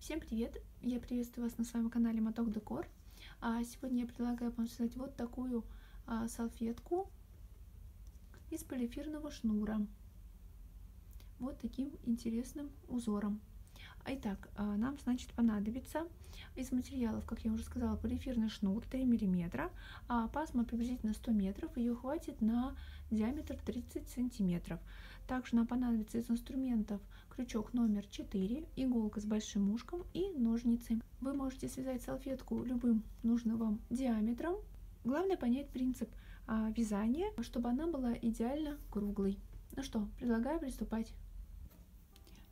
Всем привет! Я приветствую вас на своем канале Моток Декор. Сегодня я предлагаю вам связать вот такую салфетку из полиэфирного шнура. Вот таким интересным узором. Итак, нам, значит, понадобится из материалов, как я уже сказала, полиэфирный шнур 3 мм, пасма приблизительно 100 метров, ее хватит на диаметр 30 сантиметров. Также нам понадобится из инструментов крючок номер 4, иголка с большим ушком и ножницы. Вы можете связать салфетку любым нужным вам диаметром. Главное понять принцип вязания, чтобы она была идеально круглой. Ну что, предлагаю приступать.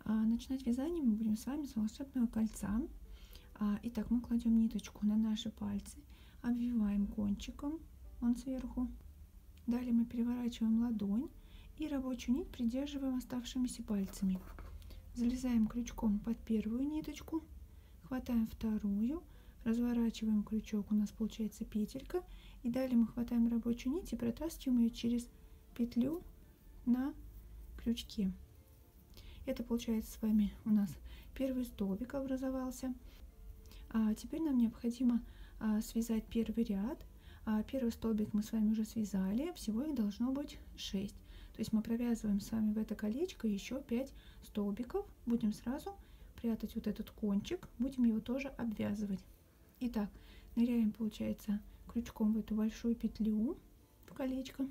Начинать вязание мы будем с вами с волшебного кольца. Итак, мы кладем ниточку на наши пальцы, обвиваем кончиком, он сверху. Далее мы переворачиваем ладонь и рабочую нить придерживаем оставшимися пальцами. Залезаем крючком под первую ниточку, хватаем вторую, разворачиваем крючок, у нас получается петелька, и далее мы хватаем рабочую нить и протаскиваем ее через петлю на крючке. Это получается с вами у нас первый столбик образовался. Теперь нам необходимо связать первый ряд. Первый столбик мы с вами уже связали, всего их должно быть 6. То есть мы провязываем с вами в это колечко еще 5 столбиков. Будем сразу прятать вот этот кончик, будем его тоже обвязывать. Итак, ныряем, получается, крючком в эту большую петлю в колечко,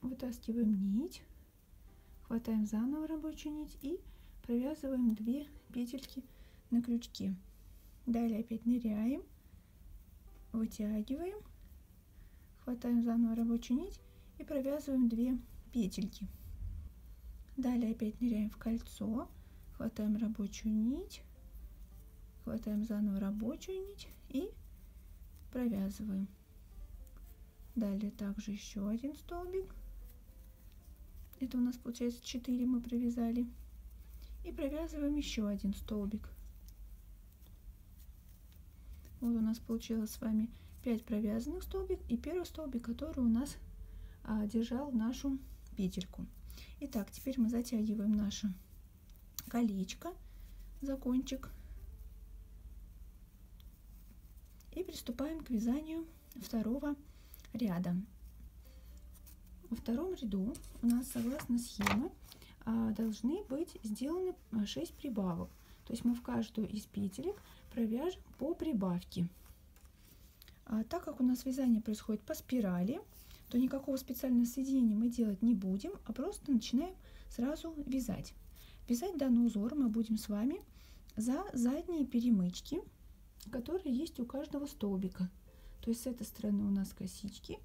вытаскиваем нить, хватаем заново рабочую нить и провязываем 2 петельки на крючке. Далее опять ныряем, вытягиваем, хватаем заново рабочую нить и провязываем 2 петельки. Далее опять ныряем в кольцо, хватаем рабочую нить, хватаем заново рабочую нить и провязываем. Далее также еще один столбик. Это у нас получается 4 мы провязали. И провязываем еще один столбик. Вот у нас получилось с вами 5 провязанных столбик и первый столбик, который у нас держал нашу петельку. Итак, теперь мы затягиваем наше колечко за кончик и приступаем к вязанию второго ряда. Во втором ряду у нас, согласно схеме, должны быть сделаны 6 прибавок. То есть мы в каждую из петелек провяжем по прибавке. Так как у нас вязание происходит по спирали, то никакого специального соединения мы делать не будем, а просто начинаем сразу вязать. Вязать данный узор мы будем с вами за задние перемычки, которые есть у каждого столбика. То есть с этой стороны у нас косички,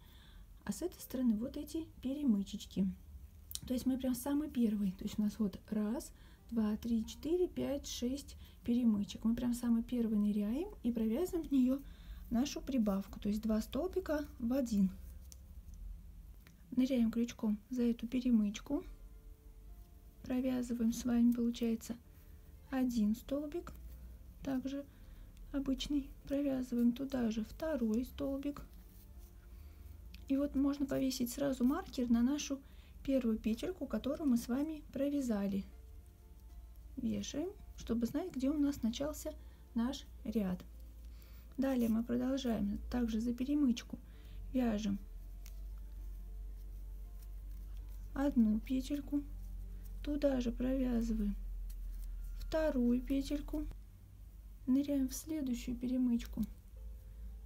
а с этой стороны вот эти перемычечки. То есть мы прям самый первый. То есть у нас вот 1, 2, 3, 4, 5, 6 перемычек. Мы прям самый первый ныряем и провязываем в нее нашу прибавку. То есть 2 столбика в один. Ныряем крючком за эту перемычку. Провязываем с вами, получается, 1 столбик. Также обычный. Провязываем туда же 2 столбик. И вот можно повесить сразу маркер на нашу первую петельку, которую мы с вами провязали. Вешаем, чтобы знать, где у нас начался наш ряд. Далее мы продолжаем также за перемычку вяжем 1 петельку, туда же провязываем 2 петельку, ныряем в следующую перемычку,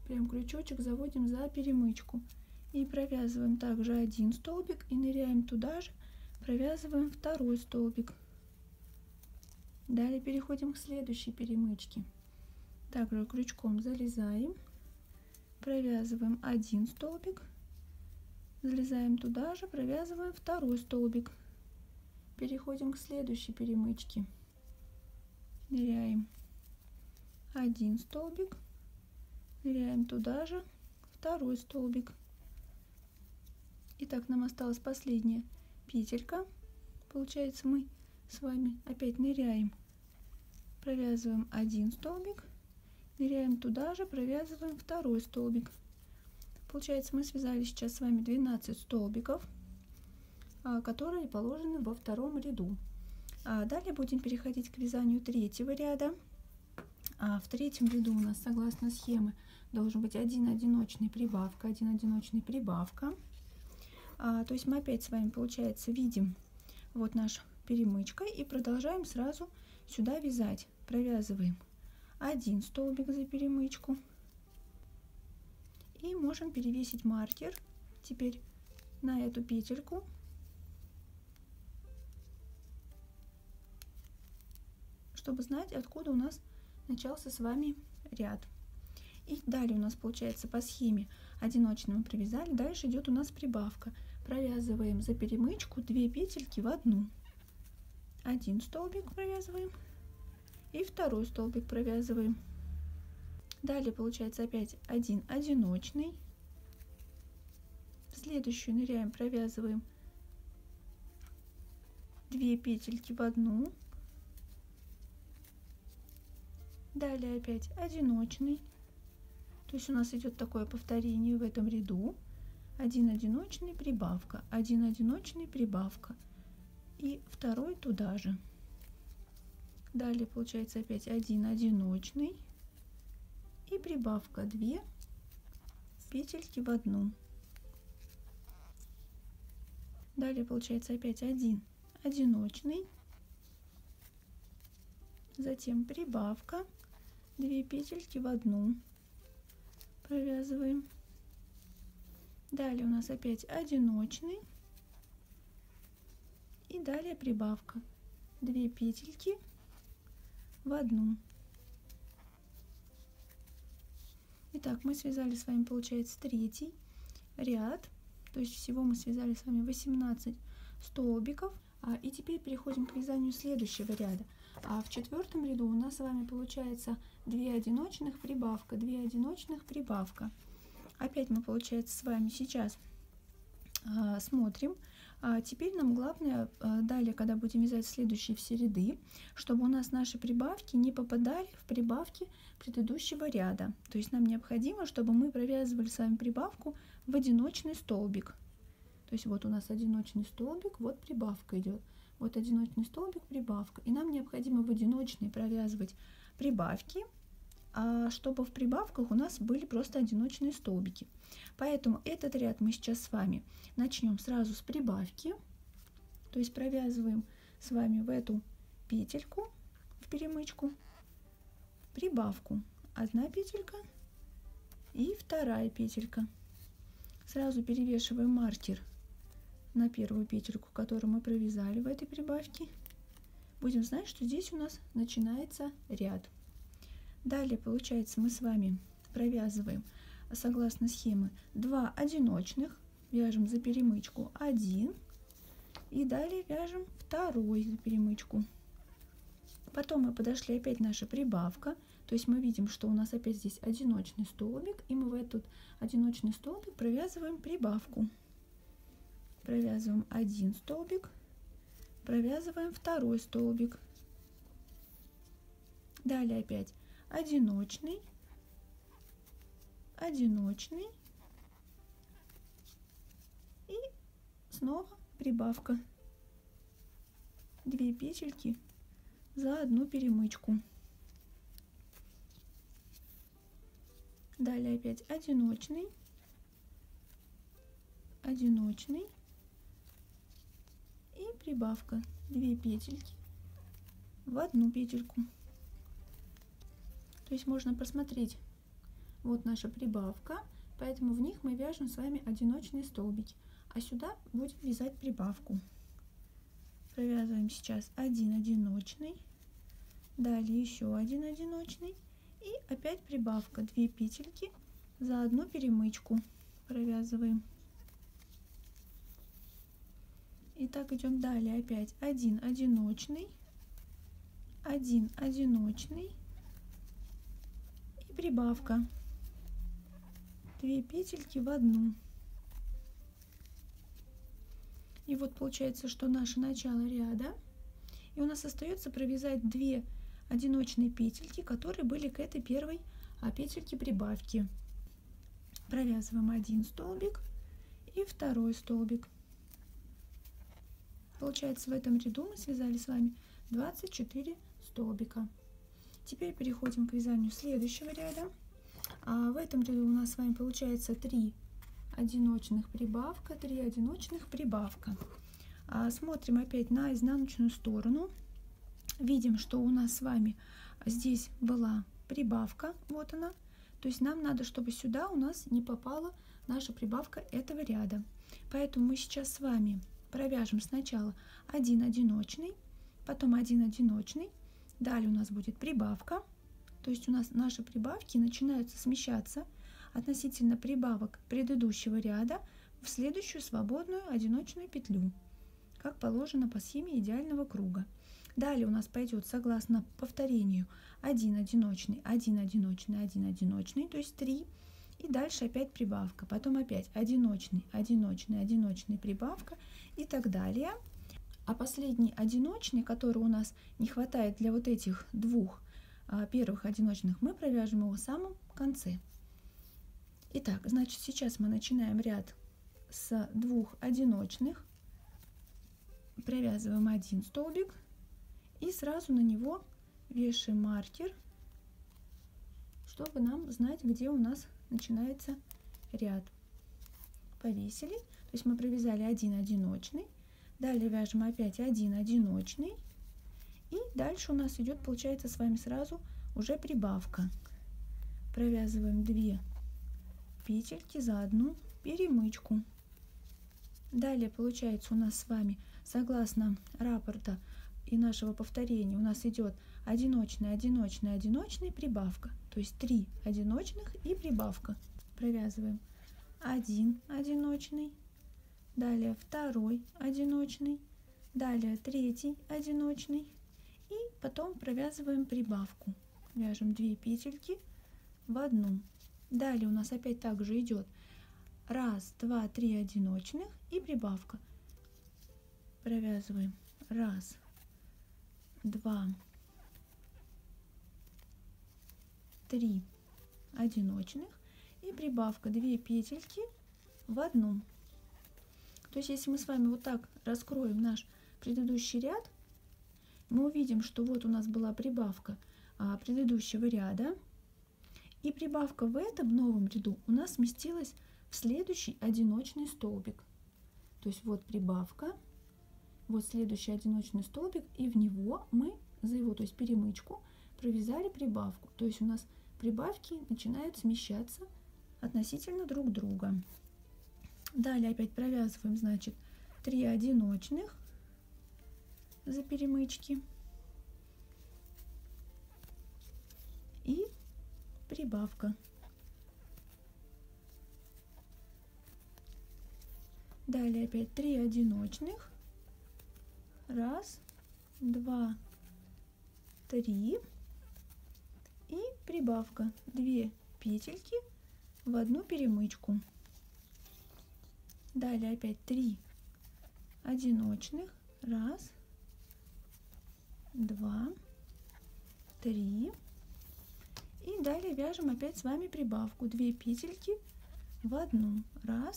прям крючочек заводим за перемычку и провязываем также 1 столбик и ныряем туда же, провязываем 2 столбик. Далее переходим к следующей перемычке. Также крючком залезаем, провязываем 1 столбик, залезаем туда же, провязываем 2 столбик. Переходим к следующей перемычке. Ныряем 1 столбик, ныряем туда же, 2 столбик. Итак, нам осталась последняя петелька. Получается, мы с вами опять ныряем, провязываем 1 столбик, ныряем туда же, провязываем 2 столбик. Получается, мы связали сейчас с вами 12 столбиков, которые положены во втором ряду. Далее будем переходить к вязанию третьего ряда. В третьем ряду у нас, согласно схемы, должен быть один одиночный прибавка, один одиночный прибавка. То есть мы опять с вами, получается, видим вот нашу перемычка и продолжаем сразу сюда вязать. Провязываем один столбик за перемычку и можем перевесить маркер теперь на эту петельку. Чтобы знать, откуда у нас начался с вами ряд. И далее у нас получается по схеме одиночный мы провязали, дальше идет у нас прибавка. Провязываем за перемычку 2 петельки в одну. Один столбик провязываем и второй столбик провязываем. Далее получается опять один одиночный. В следующую ныряем, провязываем 2 петельки в одну. Далее опять одиночный. То есть у нас идет такое повторение в этом ряду. Один одиночный, прибавка, один одиночный, прибавка. И второй туда же. Далее получается опять один одиночный. И прибавка 2 петельки в одну. Далее получается опять один одиночный. Затем прибавка 2 петельки в одну. Провязываем. Далее у нас опять одиночный. И далее прибавка 2 петельки в одну. Итак, мы связали с вами, получается, третий ряд. То есть всего мы связали с вами 18 столбиков. И теперь переходим к вязанию следующего ряда. В четвертом ряду у нас с вами получается 2 одиночных прибавка, 2 одиночных прибавка. Опять мы, получается, с вами сейчас смотрим. Теперь нам главное, далее, когда будем вязать следующие все ряды, чтобы у нас наши прибавки не попадали в прибавки предыдущего ряда. То есть нам необходимо, чтобы мы провязывали с вами прибавку в одиночный столбик. То есть вот у нас одиночный столбик, вот прибавка идет. Вот одиночный столбик, прибавка. И нам необходимо в одиночный провязывать прибавки, чтобы в прибавках у нас были просто одиночные столбики. Поэтому этот ряд мы сейчас с вами начнем сразу с прибавки. То есть провязываем с вами в эту петельку, в перемычку, прибавку. Одна петелька и вторая петелька. Сразу перевешиваем маркер на первую петельку, которую мы провязали в этой прибавке. Будем знать, что здесь у нас начинается ряд. Далее, получается, мы с вами провязываем, согласно схемы, 2 одиночных, вяжем за перемычку 1 и далее вяжем второй за перемычку. Потом мы подошли, опять наша прибавка, то есть мы видим, что у нас опять здесь одиночный столбик, и мы в этот одиночный столбик провязываем прибавку. Провязываем один столбик, провязываем второй столбик. Далее опять одиночный, одиночный и снова прибавка. 2 петельки за одну перемычку. Далее опять одиночный, одиночный и прибавка. 2 петельки в одну петельку. То есть можно просмотреть, вот наша прибавка, поэтому в них мы вяжем с вами одиночные столбики, а сюда будем вязать прибавку. Провязываем сейчас один одиночный, далее еще один одиночный и опять прибавка. 2 петельки за одну перемычку провязываем. И так идем далее, опять один одиночный, один одиночный и прибавка. 2 петельки в одну. И вот получается, что наше начало ряда, и у нас остается провязать 2 одиночные петельки, которые были к этой первой петельке прибавки. Провязываем один столбик и второй столбик. Получается, в этом ряду мы связали с вами 24 столбика. Теперь переходим к вязанию следующего ряда. В этом ряду у нас с вами получается 3 одиночных прибавка, 3 одиночных прибавка. Смотрим опять на изнаночную сторону. Видим, что у нас с вами здесь была прибавка, вот она. То есть нам надо, чтобы сюда у нас не попала наша прибавка этого ряда. Поэтому мы сейчас с вами провяжем сначала 1 одиночный, потом 1 одиночный. Далее у нас будет прибавка. То есть у нас наши прибавки начинаются смещаться относительно прибавок предыдущего ряда в следующую свободную одиночную петлю, как положено по схеме идеального круга. Далее у нас пойдет согласно повторению 1 одиночный, 1 одиночный, 1 одиночный, то есть 3. И дальше опять прибавка. Потом опять одиночный, одиночный, одиночный, прибавка и так далее. А последний одиночный, который у нас не хватает для вот этих двух первых одиночных, мы провяжем его в самом конце. Итак, значит, сейчас мы начинаем ряд с 2 одиночных, провязываем 1 столбик и сразу на него вешаем маркер, чтобы нам знать, где у нас начинается ряд. Повесили, то есть мы провязали 1 одиночный, далее вяжем опять 1 одиночный, и дальше у нас идет, получается, с вами сразу уже прибавка. Провязываем 2 петельки за одну перемычку. Далее получается у нас с вами, согласно раппорта и нашего повторения, у нас идет одиночный, одиночный, одиночный, прибавка. То есть 3 одиночных и прибавка. Провязываем 1 одиночный, далее 2 одиночный, далее 3 одиночный, и потом провязываем прибавку. Вяжем 2 петельки в одну. Далее у нас опять также идет 1, 2, 3 одиночных и прибавка. Провязываем 1, 2, 3 одиночных и прибавка 2 петельки в одну. То есть если мы с вами вот так раскроем наш предыдущий ряд, мы увидим, что вот у нас была прибавка предыдущего ряда, и прибавка в этом новом ряду у нас сместилась в следующий одиночный столбик. То есть вот прибавка, вот следующий одиночный столбик, и в него мы за его, то есть перемычку, провязали прибавку. То есть у нас прибавки начинают смещаться относительно друг друга. Далее опять провязываем, значит, 3 одиночных за перемычки и прибавка. Далее опять 3 одиночных, 1, 2, 3 и прибавка 2 петельки в одну перемычку. Далее опять 3 одиночных, 1, 2, 3 и далее вяжем опять с вами прибавку 2 петельки в одну, 1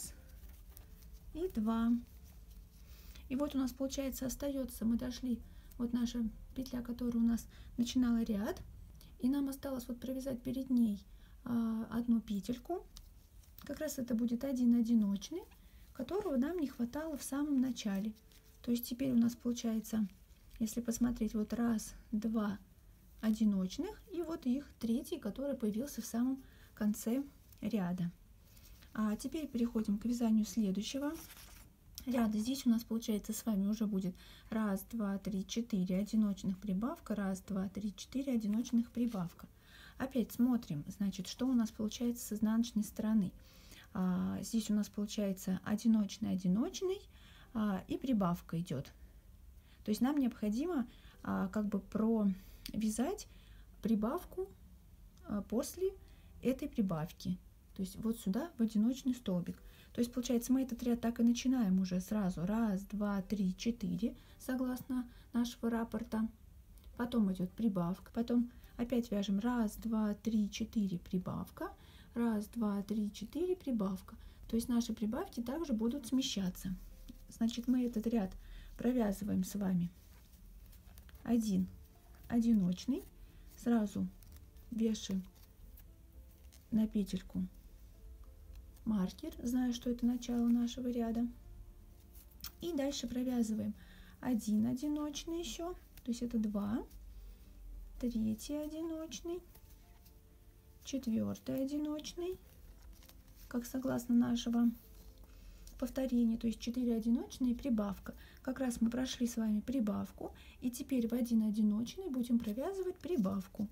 и 2. И вот у нас получается остается, мы дошли, вот наша петля, которая у нас начинала ряд, и нам осталось вот провязать перед ней одну петельку. Как раз это будет 1 одиночный, которого нам не хватало в самом начале. То есть теперь у нас получается, если посмотреть, вот 1, 2 одиночных и вот их третий, который появился в самом конце ряда. А теперь переходим к вязанию следующего ряда. Здесь у нас получается с вами уже будет 1, 2, 3, 4 одиночных прибавка, 1, 2, 3, 4 одиночных прибавка. Опять смотрим, значит, что у нас получается с изнаночной стороны. Здесь у нас получается одиночный, одиночный и прибавка идет. То есть нам необходимо как бы провязать прибавку после этой прибавки. То есть вот сюда в одиночный столбик. То есть получается мы этот ряд так и начинаем уже сразу. 1, 2, 3, 4 согласно нашего раппорта. Потом идет прибавка. Потом опять вяжем 1, 2, 3, 4 прибавка. 1, 2, 3, 4 прибавка. То есть наши прибавки также будут смещаться. Значит, мы этот ряд провязываем с вами один одиночный, сразу вешаем на петельку маркер, зная, что это начало нашего ряда. И дальше провязываем один одиночный еще, то есть это 2, третий одиночный, четвертый одиночный, как согласно нашего повторения, то есть 4 одиночные и прибавка. Как раз мы прошли с вами прибавку, и теперь в один одиночный будем провязывать прибавку.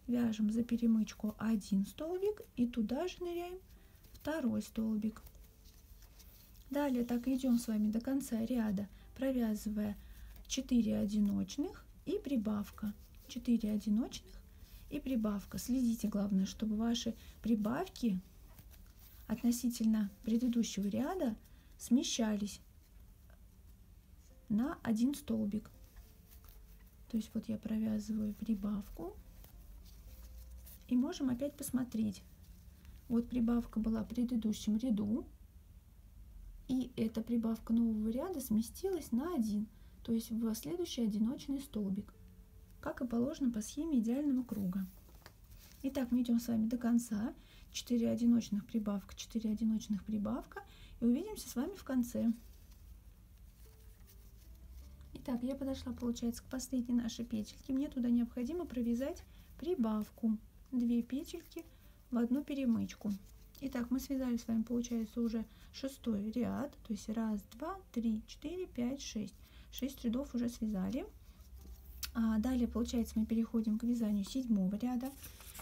Вяжем за перемычку 1 столбик и туда же ныряем второй столбик. Далее так идем с вами до конца ряда, провязывая 4 одиночных и прибавка, 4 одиночных и прибавка. Следите, главное, чтобы ваши прибавки относительно предыдущего ряда смещались на 1 столбик. То есть вот я провязываю прибавку, и можем опять посмотреть. Вот прибавка была в предыдущем ряду, и эта прибавка нового ряда сместилась на 1, то есть в следующий одиночный столбик, как и положено по схеме идеального круга. Итак, мы идем с вами до конца. 4 одиночных прибавка, 4 одиночных прибавка, и увидимся с вами в конце. Итак, я подошла, получается, к последней нашей петельке. Мне туда необходимо провязать прибавку, 2 петельки в одну перемычку. Итак, мы связали с вами, получается, уже 6-й ряд, то есть 1, 2, 3, 4, 5, 6. 6 рядов уже связали. Далее, получается, мы переходим к вязанию 7-го ряда.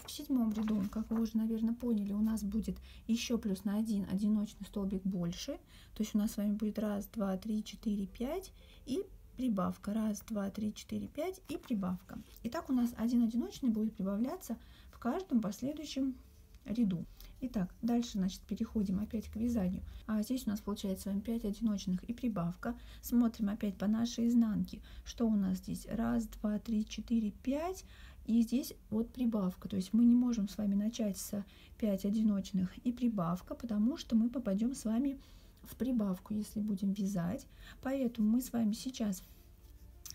В 7-м ряду, как вы уже, наверное, поняли, у нас будет еще плюс на 1 одиночный столбик больше. То есть у нас с вами будет 1, 2, 3, 4, 5 и прибавка. 1, 2, 3, 4, 5 и прибавка. Итак, у нас один одиночный будет прибавляться в каждом последующем ряду. Итак, дальше, значит, переходим опять к вязанию. Здесь у нас получается с вами 5 одиночных и прибавка. Смотрим опять по нашей изнанке, что у нас здесь 1, 2, 3, 4, 5. И здесь вот прибавка, то есть мы не можем с вами начать с 5 одиночных и прибавка, потому что мы попадем с вами в прибавку, если будем вязать. Поэтому мы с вами сейчас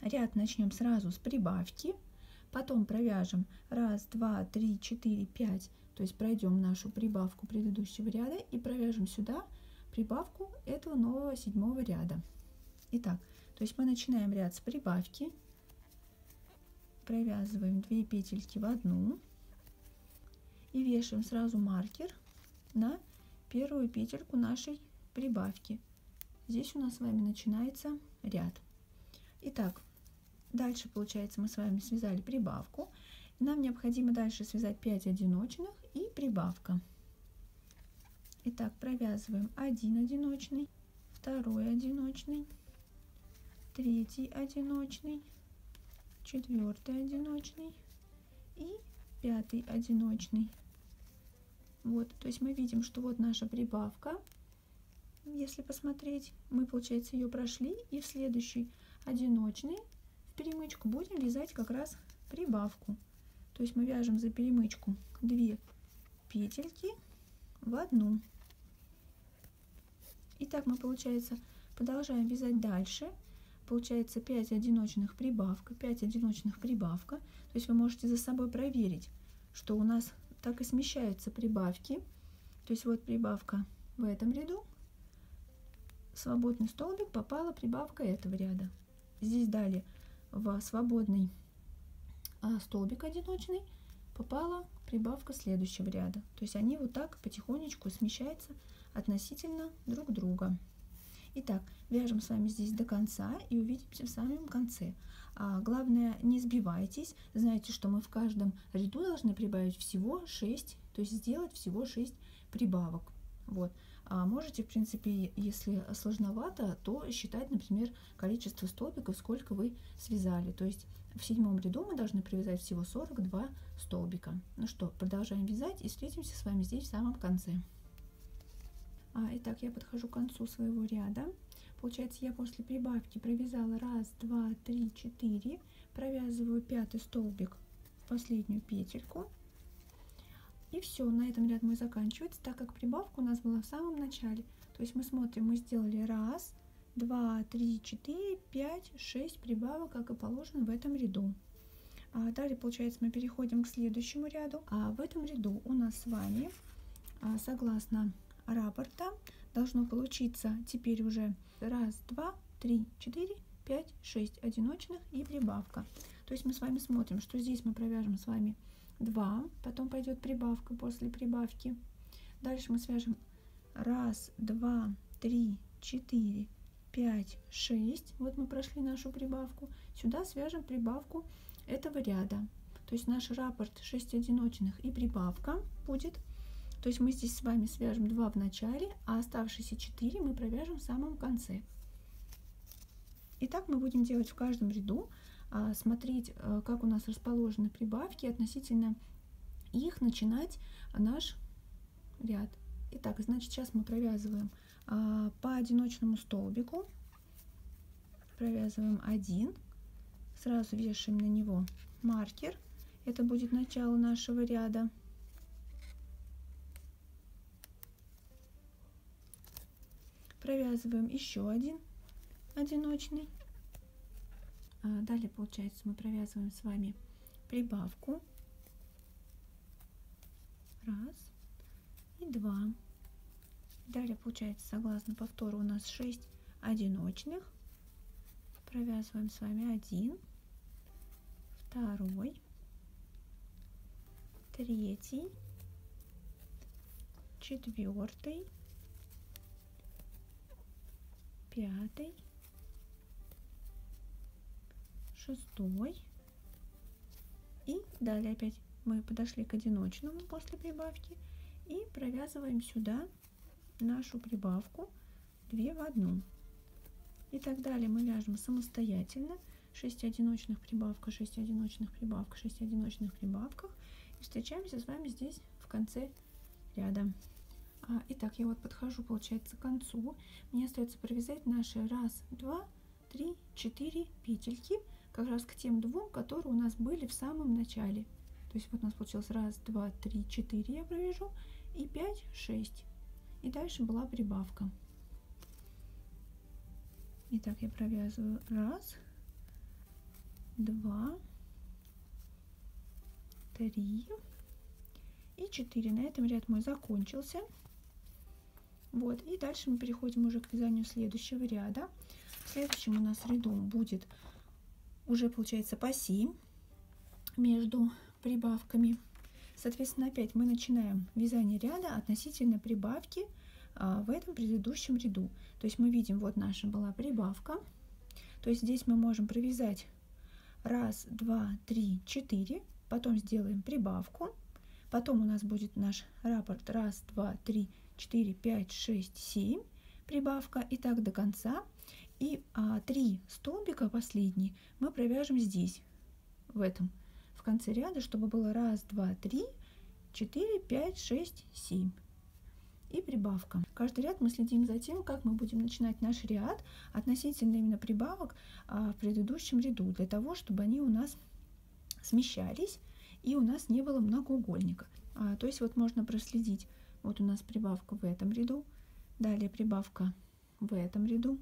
ряд начнем сразу с прибавки, потом провяжем 1, 2, 3, 4, 5, то есть пройдем нашу прибавку предыдущего ряда и провяжем сюда прибавку этого нового 7-го ряда. Итак, то есть мы начинаем ряд с прибавки. Провязываем 2 петельки в одну и вешаем сразу маркер на первую петельку нашей прибавки. Здесь у нас с вами начинается ряд. Итак, дальше, получается, мы с вами связали прибавку. Нам необходимо дальше связать 5 одиночных и прибавка. Итак, провязываем 1 одиночный, 2 одиночный, 3 одиночный, 4 одиночный и 5 одиночный. Вот, то есть мы видим, что вот наша прибавка. Если посмотреть, мы, получается, ее прошли, и в следующий одиночный в перемычку будем вязать как раз прибавку. То есть мы вяжем за перемычку 2 петельки в одну. Итак, мы, получается, продолжаем вязать дальше. Получается 5 одиночных прибавка, 5 одиночных прибавка. То есть вы можете за собой проверить, что у нас так и смещаются прибавки. То есть вот прибавка в этом ряду, в свободный столбик попала прибавка этого ряда. Здесь далее в свободный столбик одиночный попала прибавка следующего ряда. То есть они вот так потихонечку смещаются относительно друг друга. Итак, вяжем с вами здесь до конца и увидимся в самом конце. Главное, не сбивайтесь. Знаете, что мы в каждом ряду должны прибавить всего 6, то есть сделать всего 6 прибавок. Вот. Можете, в принципе, если сложновато, то считать, например, количество столбиков, сколько вы связали. То есть в 7-м ряду мы должны привязать всего 42 столбика. Ну что, продолжаем вязать и встретимся с вами здесь в самом конце. Итак, я подхожу к концу своего ряда. Получается, я после прибавки провязала 1, 2, 3, 4, провязываю 5-й столбик в последнюю петельку. И все, на этом ряд мой заканчивается, так как прибавка у нас была в самом начале. То есть мы смотрим, мы сделали 1, 2, 3, 4, 5, 6 прибавок, как и положено в этом ряду. Далее, получается, мы переходим к следующему ряду. В этом ряду у нас с вами, согласно рапорта, должно получиться теперь уже 1, 2, 3, 4, 5, 6 одиночных и прибавка. То есть мы с вами смотрим, что здесь мы провяжем с вами 2, потом пойдет прибавка после прибавки. Дальше мы свяжем 1, 2, 3, 4, 5, 6. Вот мы прошли нашу прибавку. Сюда свяжем прибавку этого ряда. То есть наш раппорт 6 одиночных и прибавка будет. То есть мы здесь с вами свяжем 2 в начале, а оставшиеся 4 мы провяжем в самом конце. И так мы будем делать в каждом ряду, смотреть, как у нас расположены прибавки, относительно их начинать наш ряд. Итак, значит, сейчас мы провязываем по одиночному столбику, провязываем 1, сразу вешаем на него маркер, это будет начало нашего ряда. Провязываем еще один одиночный. Далее, получается, мы провязываем с вами прибавку 1 и 2. Далее, получается, согласно повтору, у нас 6 одиночных. Провязываем с вами 1, 2, 3, 4, 5, 6. И далее опять мы подошли к одиночному после прибавки и провязываем сюда нашу прибавку 2 в 1. И так далее мы вяжем самостоятельно. 6 одиночных прибавка, 6 одиночных прибавка, 6 одиночных прибавках. И встречаемся с вами здесь в конце ряда. Итак, я вот подхожу, получается, к концу. Мне остается провязать наши 1, 2, 3, 4 петельки, как раз к тем 2, которые у нас были в самом начале. То есть вот у нас получилось 1, 2, 3, 4 я провяжу и 5, 6. И дальше была прибавка. Итак, я провязываю 1, 2, 3 и 4. На этом ряд мой закончился. Вот, и дальше мы переходим уже к вязанию следующего ряда. В следующем у нас ряду будет уже, получается, по 7 между прибавками. Соответственно, опять мы начинаем вязание ряда относительно прибавки в этом предыдущем ряду. То есть мы видим, вот наша была прибавка. То есть здесь мы можем провязать 1, 2, 3, 4, потом сделаем прибавку. Потом у нас будет наш раппорт 1, 2, 3, 4, 5, 6, 7, прибавка, и так до конца. И 3 столбика последние мы провяжем здесь, в конце ряда, чтобы было 1, 2, 3, 4, 5, 6, 7. И прибавка. Каждый ряд мы следим за тем, как мы будем начинать наш ряд относительно именно прибавок в предыдущем ряду, для того, чтобы они у нас смещались и у нас не было многоугольника. То есть вот можно проследить, вот у нас прибавка в этом ряду, далее прибавка в этом ряду,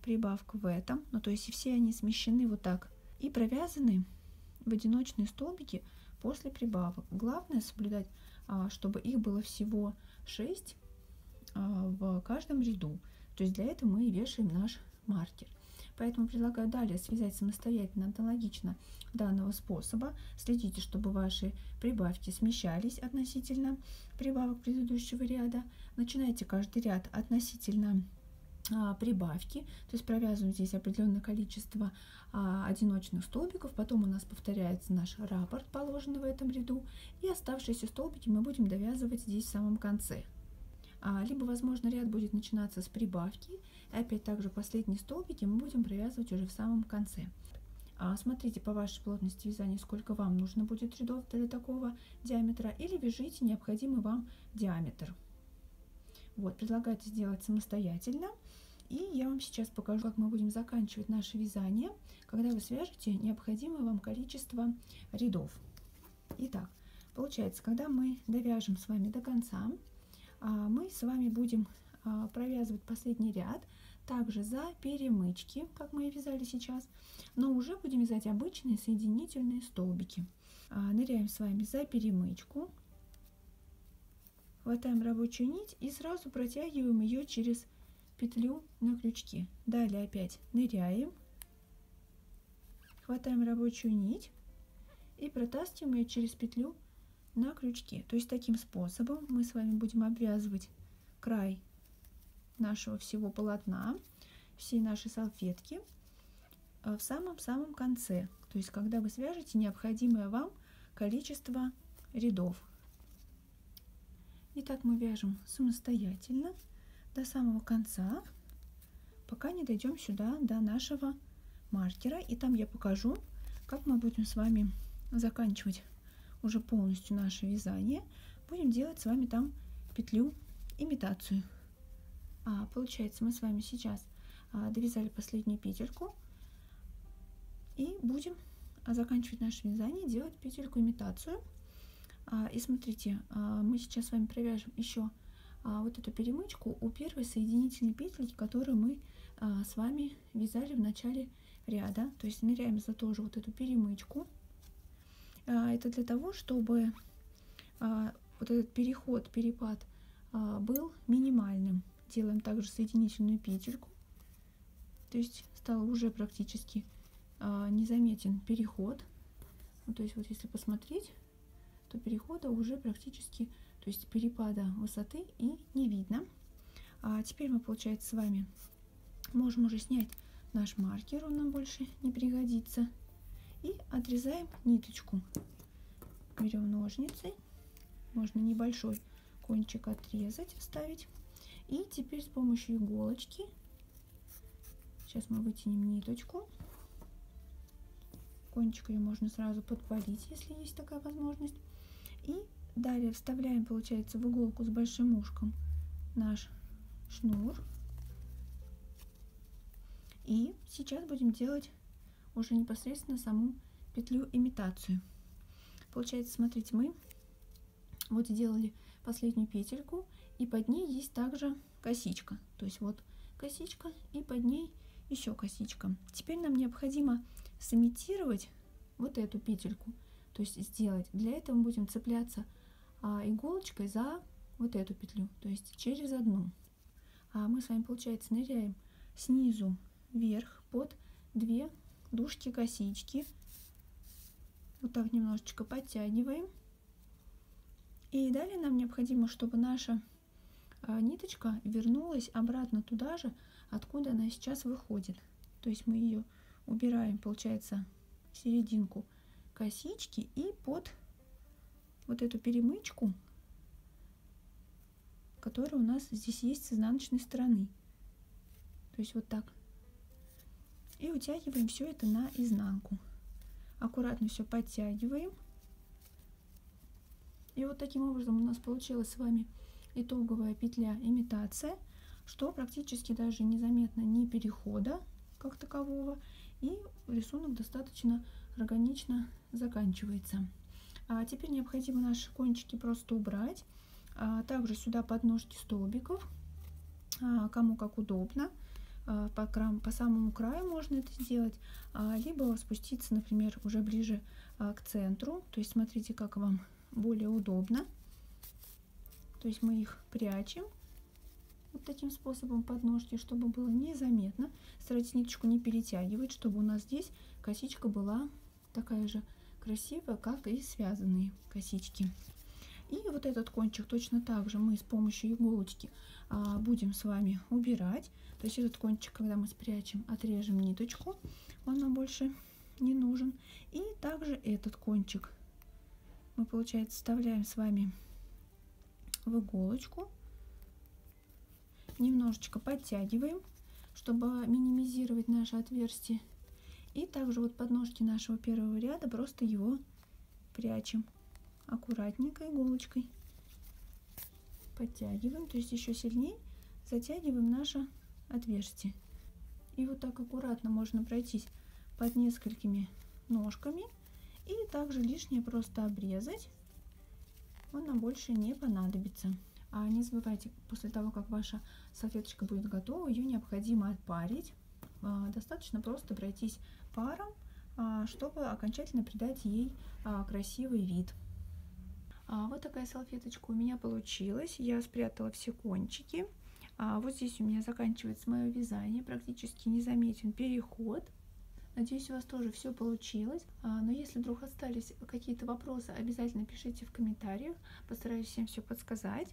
прибавка в этом, ну то есть все они смещены вот так и провязаны в одиночные столбики после прибавок. Главное соблюдать, чтобы их было всего 6 в каждом ряду. То есть для этого мы и вешаем наш маркер. Поэтому предлагаю далее связать самостоятельно, аналогично данного способа. Следите, чтобы ваши прибавки смещались относительно прибавок предыдущего ряда. Начинайте каждый ряд относительно прибавки, то есть провязываем здесь определенное количество одиночных столбиков, потом у нас повторяется наш раппорт, положенный в этом ряду, и оставшиеся столбики мы будем довязывать здесь в самом конце. Либо, возможно, ряд будет начинаться с прибавки, и опять также последние столбики мы будем провязывать уже в самом конце. Смотрите по вашей плотности вязания, сколько вам нужно будет рядов для такого диаметра, или вяжите необходимый вам диаметр. Вот, предлагаю это сделать самостоятельно. И я вам сейчас покажу, как мы будем заканчивать наше вязание, когда вы свяжете необходимое вам количество рядов. Итак, получается, когда мы довяжем с вами до конца, мы с вами будем провязывать последний ряд также за перемычки, как мы и вязали сейчас, но уже будем вязать обычные соединительные столбики. Ныряем с вами за перемычку, хватаем рабочую нить и сразу протягиваем ее через петлю на крючке. Далее опять ныряем, хватаем рабочую нить и протаскиваем ее через петлю на крючке. То есть таким способом мы с вами будем обвязывать край нашего всего полотна, всей нашей салфетки в самом-самом конце. То есть когда вы свяжете необходимое вам количество рядов. Итак, мы вяжем самостоятельно до самого конца, пока не дойдем сюда до нашего маркера. И там я покажу, как мы будем с вами заканчивать уже полностью наше вязание. Будем делать с вами там петлю имитацию. Получается, мы с вами сейчас довязали последнюю петельку и будем заканчивать наше вязание, делать петельку имитацию. И смотрите, мы сейчас с вами провяжем еще вот эту перемычку у первой соединительной петельки, которую мы с вами вязали в начале ряда. То есть ныряем за тоже вот эту перемычку. Это для того, чтобы вот этот перепад был минимальным. Делаем также соединительную петельку, то есть стал уже практически незаметен переход. То есть вот если посмотреть, то перехода уже практически, то есть перепада высоты и не видно. Теперь мы, получается, с вами можем уже снять наш маркер, он нам больше не пригодится, и отрезаем ниточку. Берем ножницы, можно небольшой кончик отрезать, оставить. И теперь с помощью иголочки, сейчас мы вытянем ниточку, кончик ее можно сразу подпалить, если есть такая возможность. И далее вставляем, получается, в иголку с большим ушком наш шнур. И сейчас будем делать уже непосредственно саму петлю имитацию. Получается, смотрите, мы вот сделали последнюю петельку, и под ней есть также косичка. То есть вот косичка, и под ней еще косичка. Теперь нам необходимо сымитировать вот эту петельку, то есть сделать. Для этого мы будем цепляться иголочкой за вот эту петлю, то есть через одну. Мы с вами, получается, ныряем снизу вверх под 2 дужки косички. Вот так немножечко подтягиваем. И далее нам необходимо, чтобы наша ниточка вернулась обратно туда же, откуда она сейчас выходит. То есть мы ее убираем, получается, в серединку косички и под вот эту перемычку, которая у нас здесь есть с изнаночной стороны. То есть вот так. И утягиваем все это на изнанку. Аккуратно все подтягиваем. И вот таким образом у нас получилась с вами итоговая петля имитация, что практически даже незаметно ни перехода как такового, и рисунок достаточно органично заканчивается. Теперь необходимо наши кончики просто убрать. Также сюда подножки столбиков, кому как удобно. По самому краю можно это сделать, либо спуститься, например, уже ближе к центру. То есть смотрите, как вам более удобно. То есть мы их прячем вот таким способом подножки, чтобы было незаметно. Старайтесь ниточку не перетягивать, чтобы у нас здесь косичка была такая же красивая, как и связанные косички. И вот этот кончик точно так же мы с помощью иголочки будем с вами убирать. То есть этот кончик, когда мы спрячем, отрежем ниточку, он нам больше не нужен. И также этот кончик мы, получается, вставляем с вами в иголочку, немножечко подтягиваем, чтобы минимизировать наше отверстие. И также вот подножки нашего первого ряда просто его прячем аккуратненько иголочкой, подтягиваем, то есть еще сильнее затягиваем наше отверстие. И вот так аккуратно можно пройтись под несколькими ножками, и также лишнее просто обрезать, он нам больше не понадобится. Не забывайте, после того, как ваша салфеточка будет готова, ее необходимо отпарить. Достаточно просто пройтись паром, чтобы окончательно придать ей красивый вид. Вот такая салфеточка у меня получилась. Я спрятала все кончики. Вот здесь у меня заканчивается мое вязание, практически незаметен переход. Надеюсь, у вас тоже все получилось. Но если вдруг остались какие-то вопросы, обязательно пишите в комментариях. Постараюсь всем все подсказать.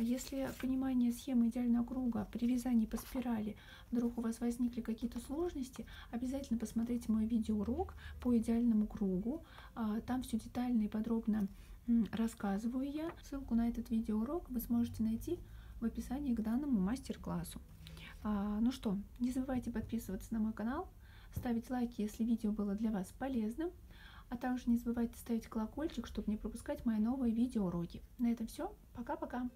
Если понимание схемы идеального круга при вязании по спирали вдруг у вас возникли какие-то сложности, обязательно посмотрите мой видеоурок по идеальному кругу. Там все детально и подробно рассказываю я. Ссылку на этот видеоурок вы сможете найти в описании к данному мастер-классу. Ну что, не забывайте подписываться на мой канал, ставить лайки, если видео было для вас полезным, а также не забывайте ставить колокольчик, чтобы не пропускать мои новые видеоуроки. На этом все. Пока-пока!